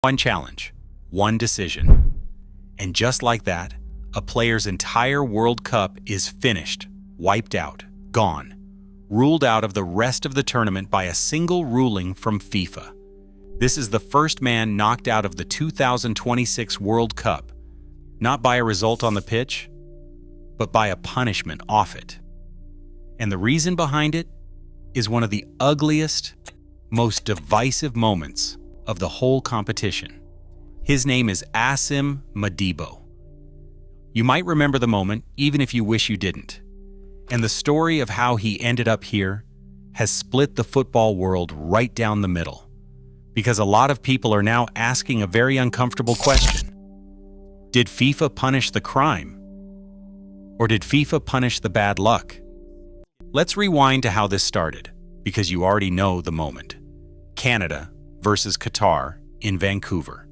One challenge, one decision. And just like that, a player's entire World Cup is finished, wiped out, gone, ruled out of the rest of the tournament by a single ruling from FIFA. This is the first man knocked out of the 2026 World Cup, not by a result on the pitch, but by a punishment off it. And the reason behind it is one of the ugliest, most divisive moments of the whole competition. His name is Asim Modibo. You might remember the moment, even if you wish you didn't. And the story of how he ended up here has split the football world right down the middle. Because a lot of people are now asking a very uncomfortable question. Did FIFA punish the crime? Or did FIFA punish the bad luck? Let's rewind to how this started, because you already know the moment. Canada versus Qatar in Vancouver.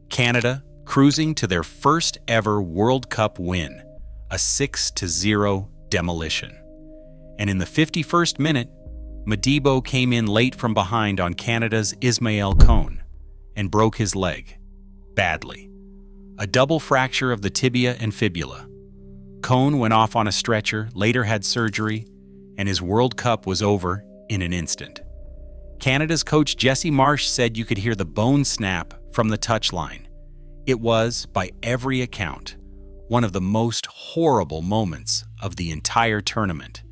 Canada cruising to their first ever World Cup win, a 6-0 demolition. And in the 51st minute, Modibo came in late from behind on Canada's Ismail Kone and broke his leg, badly. A double fracture of the tibia and fibula. Kone went off on a stretcher, later had surgery, and his World Cup was over in an instant. Canada's coach Jesse Marsh said you could hear the bone snap from the touchline. It was, by every account, one of the most horrible moments of the entire tournament.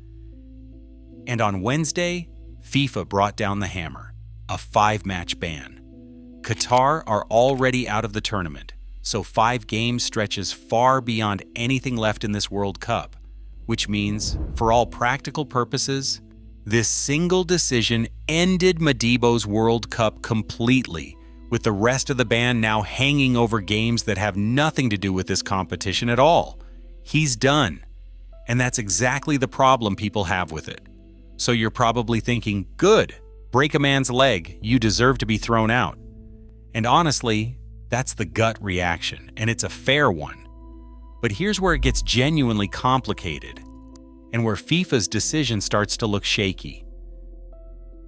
And on Wednesday, FIFA brought down the hammer, a 5-match ban. Qatar are already out of the tournament, so 5 games stretches far beyond anything left in this World Cup, which means, for all practical purposes, this single decision ended Modibo's World Cup completely, with the rest of the ban now hanging over games that have nothing to do with this competition at all. He's done. And that's exactly the problem people have with it. So you're probably thinking, good, break a man's leg, you deserve to be thrown out. And honestly, that's the gut reaction, and it's a fair one. But here's where it gets genuinely complicated, and where FIFA's decision starts to look shaky.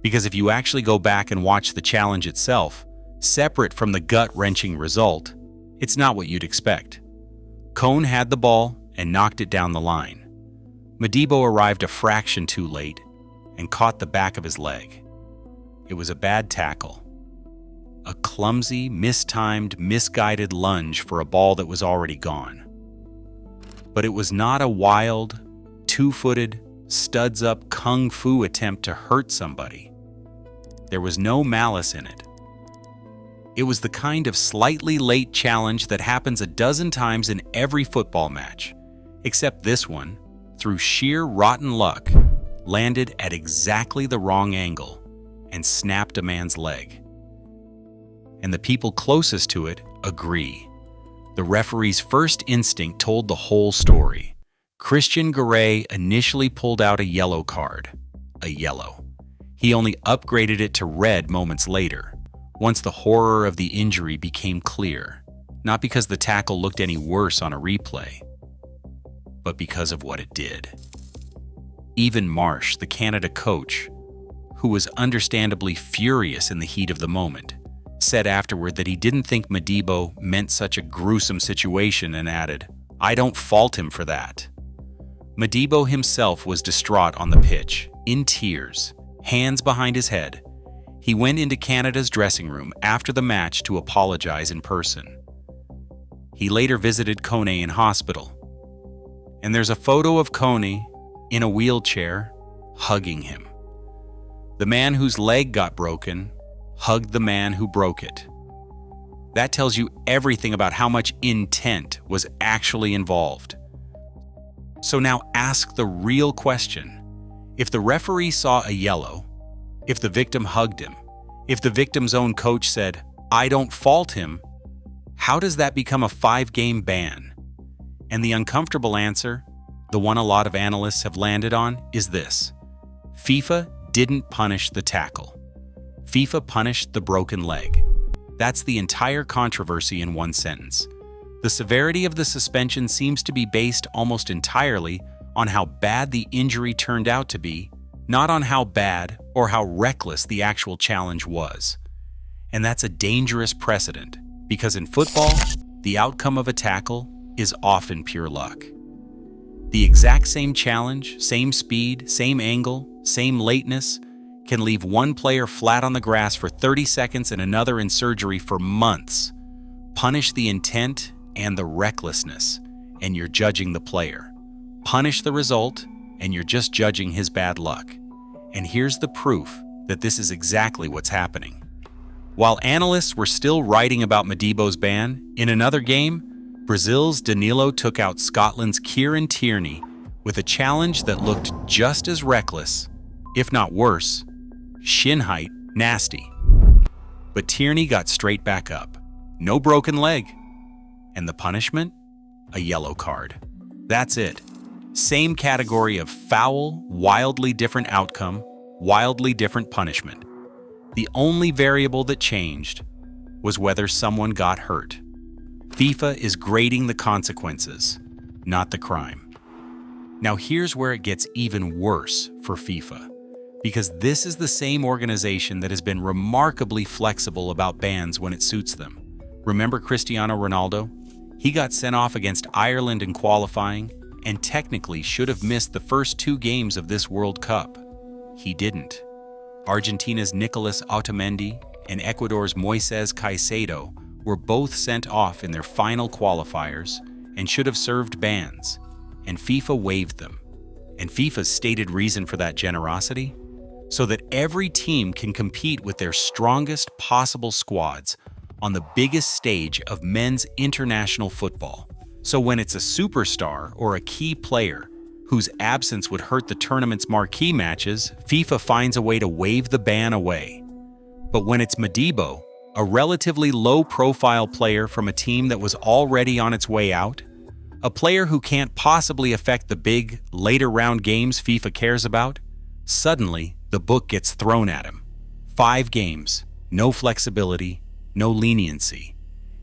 Because if you actually go back and watch the challenge itself, separate from the gut-wrenching result, it's not what you'd expect. Kone had the ball and knocked it down the line. Modibo arrived a fraction too late and caught the back of his leg. It was a bad tackle. A clumsy, mistimed, misguided lunge for a ball that was already gone. But it was not a wild, two-footed, studs-up kung fu attempt to hurt somebody. There was no malice in it. It was the kind of slightly late challenge that happens a dozen times in every football match, except this one, through sheer rotten luck, landed at exactly the wrong angle and snapped a man's leg. And the people closest to it agree. The referee's first instinct told the whole story. Christian Garay initially pulled out a yellow card, a yellow. He only upgraded it to red moments later, once the horror of the injury became clear, not because the tackle looked any worse on a replay, but because of what it did. Even Marsh, the Canada coach, who was understandably furious in the heat of the moment, said afterward that he didn't think Modibo meant such a gruesome situation and added, "I don't fault him for that." Modibo himself was distraught on the pitch, in tears, hands behind his head. He went into Canada's dressing room after the match to apologize in person. He later visited Kone in hospital. And there's a photo of Kone in a wheelchair, hugging him. The man whose leg got broken hugged the man who broke it. That tells you everything about how much intent was actually involved. So now ask the real question. If the referee saw a yellow, if the victim hugged him, if the victim's own coach said, "I don't fault him," how does that become a 5-game ban? And the uncomfortable answer, the one a lot of analysts have landed on, is this. FIFA didn't punish the tackle. FIFA punished the broken leg. That's the entire controversy in one sentence. The severity of the suspension seems to be based almost entirely on how bad the injury turned out to be, not on how bad or how reckless the actual challenge was. And that's a dangerous precedent, because in football, the outcome of a tackle is often pure luck. The exact same challenge, same speed, same angle, same lateness can leave one player flat on the grass for 30 seconds and another in surgery for months. Punish the intent and the recklessness, and you're judging the player. Punish the result, and you're just judging his bad luck. And here's the proof that this is exactly what's happening. While analysts were still writing about Modibo's ban, in another game, Brazil's Danilo took out Scotland's Kieran Tierney with a challenge that looked just as reckless, if not worse, shin height nasty. But Tierney got straight back up. No broken leg. And the punishment? A yellow card. That's it. Same category of foul, wildly different outcome, wildly different punishment. The only variable that changed was whether someone got hurt. FIFA is grading the consequences, not the crime. Now here's where it gets even worse for FIFA, because this is the same organization that has been remarkably flexible about bans when it suits them. Remember Cristiano Ronaldo? He got sent off against Ireland in qualifying and technically should have missed the first 2 games of this World Cup. He didn't. Argentina's Nicolas Otamendi and Ecuador's Moises Caicedo were both sent off in their final qualifiers and should have served bans, and FIFA waived them. And FIFA's stated reason for that generosity? So that every team can compete with their strongest possible squads on the biggest stage of men's international football. So when it's a superstar or a key player whose absence would hurt the tournament's marquee matches, FIFA finds a way to waive the ban away. But when it's Modibo, a relatively low-profile player from a team that was already on its way out, a player who can't possibly affect the big, later-round games FIFA cares about, suddenly the book gets thrown at him. 5 games, no flexibility, no leniency.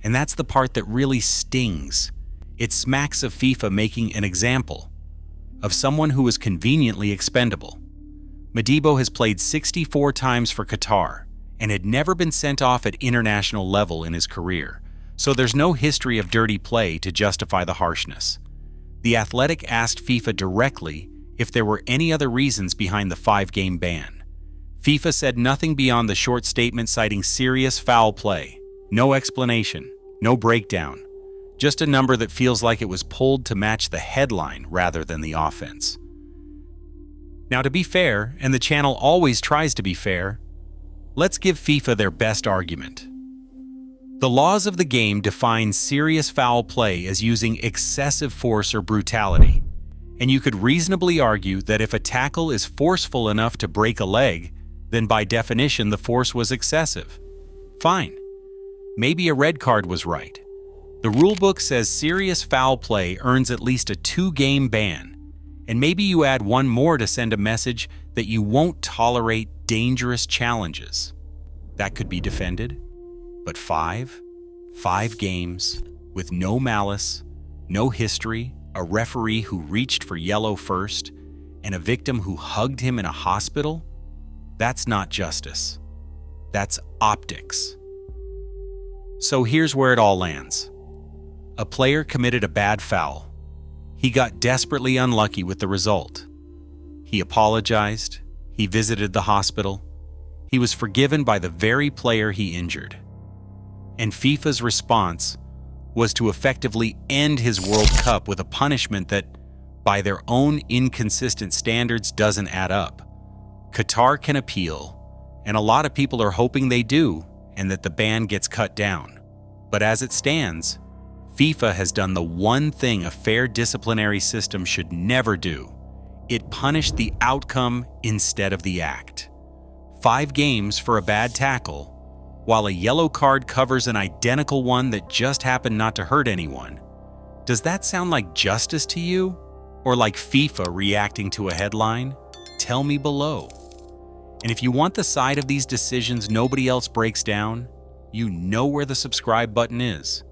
And that's the part that really stings. It smacks of FIFA making an example of someone who is conveniently expendable. Modibo has played 64 times for Qatar and had never been sent off at international level in his career, so there's no history of dirty play to justify the harshness. The Athletic asked FIFA directly if there were any other reasons behind the 5-game ban. FIFA said nothing beyond the short statement citing serious foul play. No explanation, no breakdown. Just a number that feels like it was pulled to match the headline rather than the offense. Now, to be fair, and the channel always tries to be fair, let's give FIFA their best argument. The laws of the game define serious foul play as using excessive force or brutality, and you could reasonably argue that if a tackle is forceful enough to break a leg, then by definition the force was excessive. Fine. Maybe a red card was right. The rulebook says serious foul play earns at least a 2-game ban, and maybe you add 1 more to send a message that you won't tolerate dangerous challenges. That could be defended. But 5 games, with no malice, no history, a referee who reached for yellow first, and a victim who hugged him in a hospital? That's not justice. That's optics. So here's where it all lands. A player committed a bad foul. He got desperately unlucky with the result. He apologized. He visited the hospital. He was forgiven by the very player he injured. And FIFA's response was to effectively end his World Cup with a punishment that, by their own inconsistent standards, doesn't add up. Qatar can appeal, and a lot of people are hoping they do, and that the ban gets cut down. But as it stands, FIFA has done the one thing a fair disciplinary system should never do. It punished the outcome instead of the act. 5 games for a bad tackle, while a yellow card covers an identical one that just happened not to hurt anyone. Does that sound like justice to you? Or like FIFA reacting to a headline? Tell me below. And if you want the side of these decisions nobody else breaks down, you know where the subscribe button is.